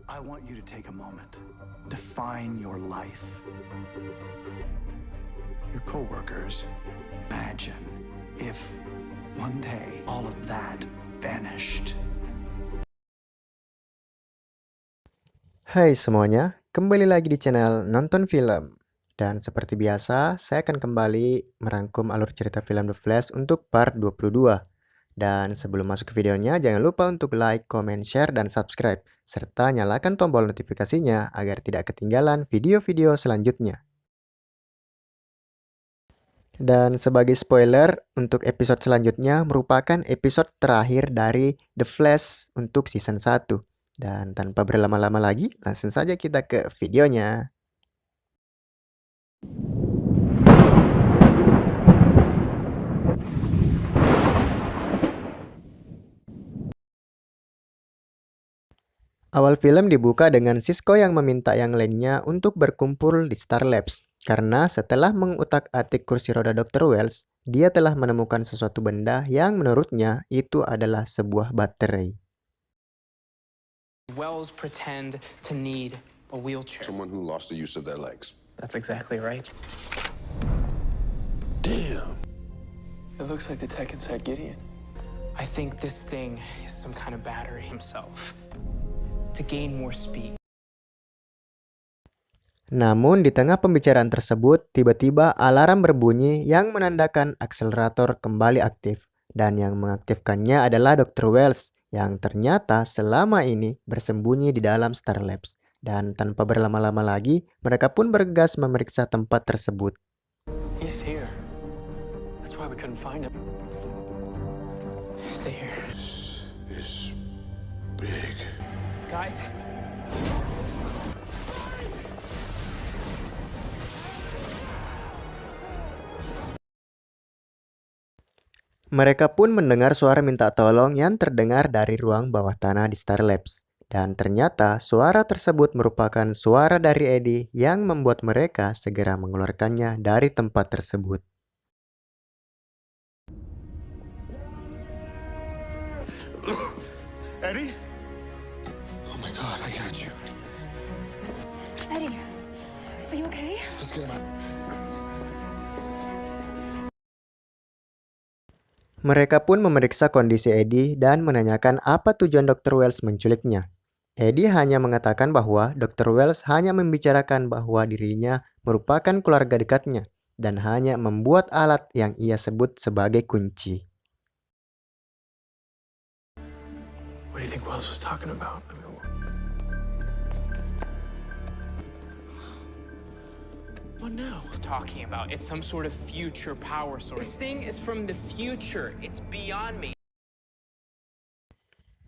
I want you to take a moment. Define your life. Your coworkers. Imagine if one day all of that vanished. Hai semuanya, kembali lagi di channel Nonton Film. Dan seperti biasa, saya akan kembali merangkum alur cerita film The Flash untuk part 22. Dan sebelum masuk ke videonya, jangan lupa untuk like, comment, share, dan subscribe. Serta nyalakan tombol notifikasinya agar tidak ketinggalan video-video selanjutnya. Dan sebagai spoiler, untuk episode selanjutnya merupakan episode terakhir dari The Flash untuk season 1. Dan tanpa berlama-lama lagi, langsung saja kita ke videonya. Awal film dibuka dengan Cisco yang meminta yang lainnya untuk berkumpul di Star Labs. Karena setelah mengutak-atik kursi roda Dr. Wells, dia telah menemukan sesuatu benda yang menurutnya itu adalah sebuah baterai. Wells pretend to need a wheelchair. Someone who lost the use of their legs. That's exactly right. Damn. It looks like the tech inside Gideon. I think this thing is some kind of battery himself to gain more speed. Namun di tengah pembicaraan tersebut, tiba-tiba alarm berbunyi yang menandakan akselerator kembali aktif. Dan yang mengaktifkannya adalah Dr. Wells yang ternyata selama ini bersembunyi di dalam Star Labs. Dan tanpa berlama-lama lagi, mereka pun bergegas memeriksa tempat tersebut. He's here. That's why we couldn't find him. Stay here. It's big. Guys, Mereka pun mendengar suara minta tolong yang terdengar dari ruang bawah tanah di Star Labs. Dan ternyata suara tersebut merupakan suara dari Eddie yang membuat mereka segera mengeluarkannya dari tempat tersebut. Eddie? Oh my God, I got you. Eddie, are you okay? Let's get him out. Mereka pun memeriksa kondisi Eddie dan menanyakan apa tujuan Dr. Wells menculiknya. Eddie hanya mengatakan bahwa Dr. Wells hanya membicarakan bahwa dirinya merupakan keluarga dekatnya dan hanya membuat alat yang ia sebut sebagai kunci. What do you think Wells was talking about? What now? what talking about? It's some sort of future power source. This thing is from the future. It's beyond me.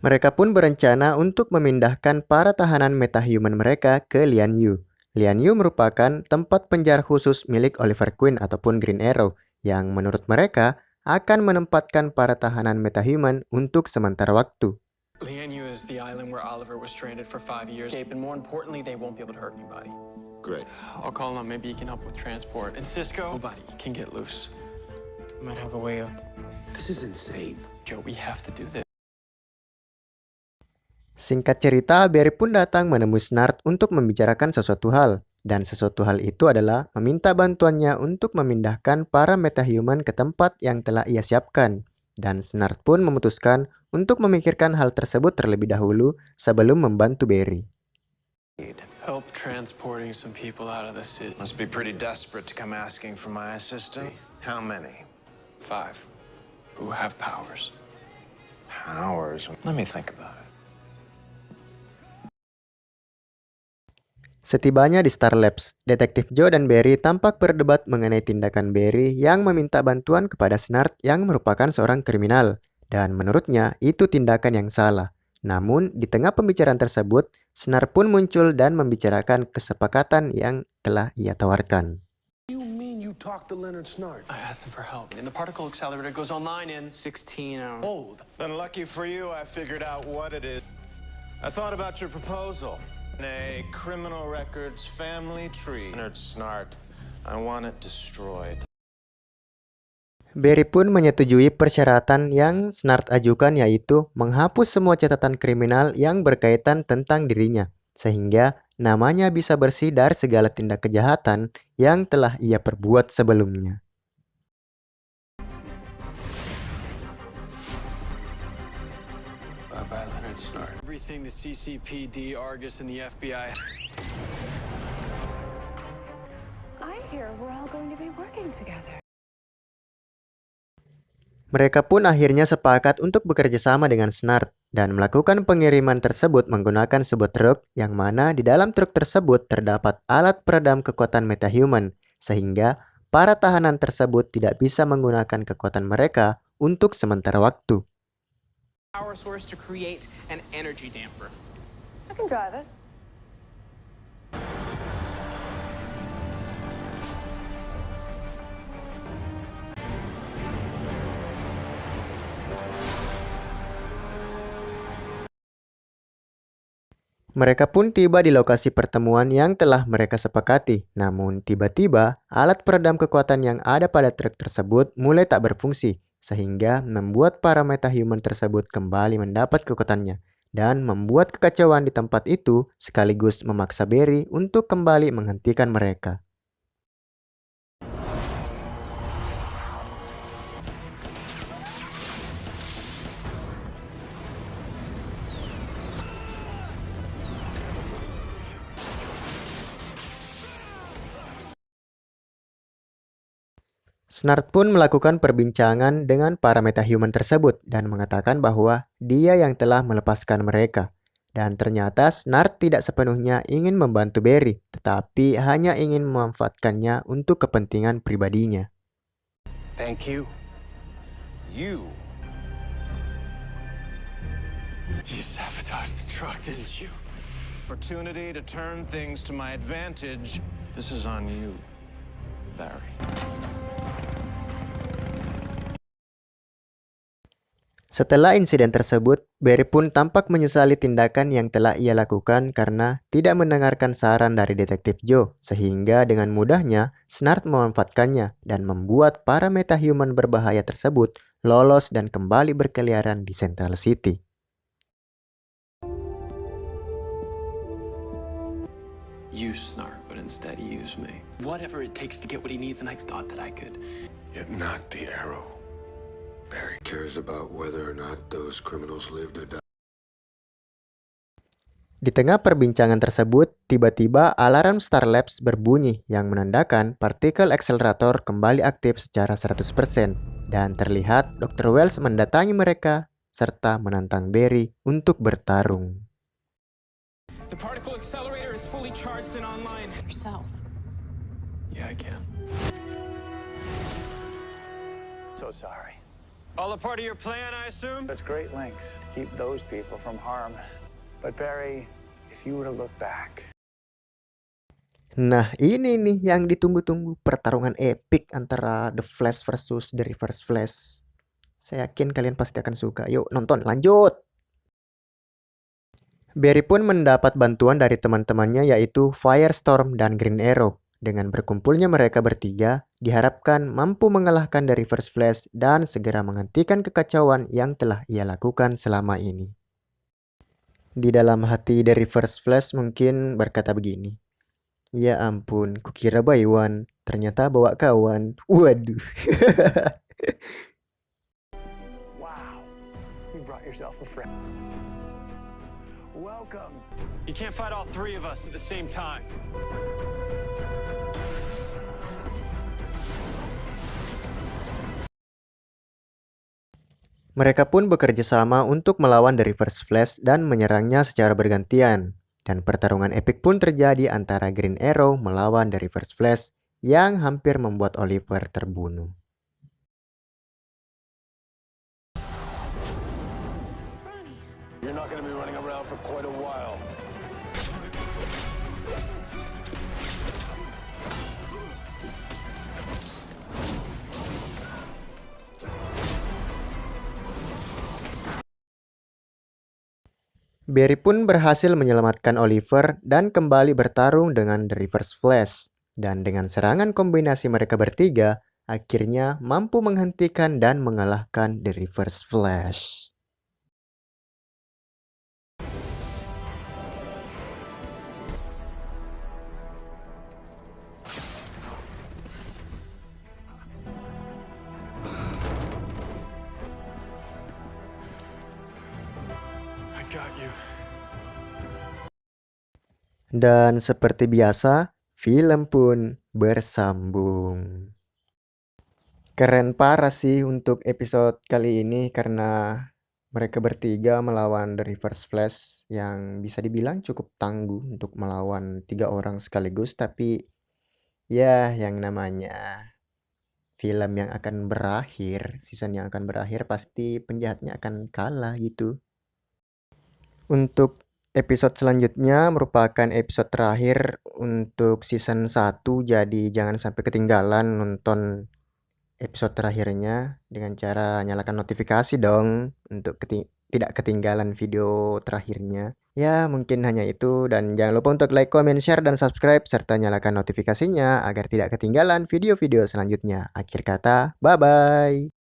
Mereka pun berencana untuk memindahkan para tahanan metahuman mereka ke Lian Yu. Lian Yu merupakan tempat penjara khusus milik Oliver Queen ataupun Green Arrow yang menurut mereka akan menempatkan para tahanan metahuman untuk sementara waktu. Lian Yu is the island where Oliver was stranded for 5 years. And more importantly, they won't be able to hurt anybody. Great. I'll call him. Maybe he can help with transport. And Cisco, nobody can get loose. Might have a way of. This is insane. Joe, we have to do this. Singkat cerita, Barry pun datang menemui Snart untuk membicarakan sesuatu hal. Dan sesuatu hal itu adalah meminta bantuannya untuk memindahkan para metahuman ke tempat yang telah ia siapkan. Dan Snart pun memutuskan untuk memikirkan hal tersebut terlebih dahulu sebelum membantu Barry. Help transporting some people out of the city. Must be pretty desperate to come asking for my assistant. How many? 5 who have powers. Powers? Let me think about it. Setibanya di Star Labs, Detektif Joe dan Barry tampak berdebat mengenai tindakan Barry yang meminta bantuan kepada Snart yang merupakan seorang kriminal. Dan menurutnya itu tindakan yang salah. Namun di tengah pembicaraan tersebut, Snart pun muncul dan membicarakan kesepakatan yang telah ia tawarkan. You mean you talked to Leonard Snart? I asked him for help. And the particle accelerator goes online in 16 hours. old. Then lucky for you, I figured out what it is. I thought about your proposal. A criminal records family tree. Leonard Snart. I want it destroyed. Barry pun menyetujui persyaratan yang Snart ajukan, yaitu menghapus semua catatan kriminal yang berkaitan tentang dirinya. sehingga namanya bisa bersih dari segala tindak kejahatan yang telah ia perbuat sebelumnya. Bye-bye, Leonard Snart. Everything the CCPD, Argus, and the FBI... I hear we're all going to be working together. Mereka pun akhirnya sepakat untuk bekerja sama dengan Snart dan melakukan pengiriman tersebut menggunakan sebuah truk yang mana di dalam truk tersebut terdapat alat peredam kekuatan metahuman sehingga para tahanan tersebut tidak bisa menggunakan kekuatan mereka untuk sementara waktu. Power source to create an energy damper. I can drive it. Mereka pun tiba di lokasi pertemuan yang telah mereka sepakati. Namun tiba-tiba alat peredam kekuatan yang ada pada truk tersebut mulai tak berfungsi, sehingga membuat para metahuman tersebut kembali mendapat kekuatannya dan membuat kekacauan di tempat itu sekaligus memaksa Barry untuk kembali menghentikan mereka. Snart pun melakukan perbincangan dengan para metahuman tersebut dan mengatakan bahwa dia yang telah melepaskan mereka. Dan ternyata Snart tidak sepenuhnya ingin membantu Barry, tetapi hanya ingin memanfaatkannya untuk kepentingan pribadinya. Thank you. You sabotaged the truck, didn't you? Opportunity to turn things to my advantage. This is on you, Barry. Setelah insiden tersebut, Barry pun tampak menyesali tindakan yang telah ia lakukan karena tidak mendengarkan saran dari Detektif Joe, sehingga dengan mudahnya Snart memanfaatkannya dan membuat para metahuman berbahaya tersebut lolos dan kembali berkeliaran di Central City. You Snart, but instead he used me. Whatever it takes to get what he needs, and I thought that I could. Yet not the Arrow. Barry cares about whether or not those criminals lived or died. Di tengah perbincangan tersebut, tiba-tiba alarm Star Labs berbunyi yang menandakan partikel akselerator kembali aktif secara 100% dan terlihat Dr. Wells mendatangi mereka serta menantang Barry untuk bertarung. The particle accelerator is fully charged and online. Yourself. Yeah, I can. So sorry. All a part of your plan, I assume? It's great lengths to keep those people from harm. But Barry, if you were to look back. Nah, ini nih yang ditunggu-tunggu, pertarungan epik antara The Flash versus The Reverse Flash. Saya yakin kalian pasti akan suka. Yuk nonton, lanjut! Barry pun mendapat bantuan dari teman-temannya yaitu Firestorm dan Green Arrow. Dengan berkumpulnya mereka bertiga, diharapkan mampu mengalahkan The Reverse Flash dan segera menghentikan kekacauan yang telah ia lakukan selama ini. Di dalam hati The Reverse Flash mungkin berkata begini, ya ampun, kukira Baywan, ternyata bawa kawan. Waduh. Wow, you brought yourself a friend. Welcome. You can't fight all three of us at the same time. Mereka pun bekerja sama untuk melawan The Reverse Flash dan menyerangnya secara bergantian. Dan pertarungan epik pun terjadi antara Green Arrow melawan The Reverse Flash yang hampir membuat Oliver terbunuh. You're not going to be running around for quite a while. Barry pun berhasil menyelamatkan Oliver dan kembali bertarung dengan The Reverse Flash. Dan dengan serangan kombinasi mereka bertiga, akhirnya mampu menghentikan dan mengalahkan The Reverse Flash. Dan seperti biasa, film pun bersambung. Keren parah sih untuk episode kali ini karena mereka bertiga melawan The Reverse Flash yang bisa dibilang cukup tangguh untuk melawan 3 orang sekaligus. Tapi ya yang namanya film yang akan berakhir, season yang akan berakhir, pasti penjahatnya akan kalah gitu. Untuk episode selanjutnya merupakan episode terakhir untuk season 1, jadi jangan sampai ketinggalan nonton episode terakhirnya dengan cara nyalakan notifikasi dong untuk tidak ketinggalan video terakhirnya. Ya, mungkin hanya itu, dan jangan lupa untuk like, comment, share, dan subscribe serta nyalakan notifikasinya agar tidak ketinggalan video-video selanjutnya. Akhir kata, bye-bye.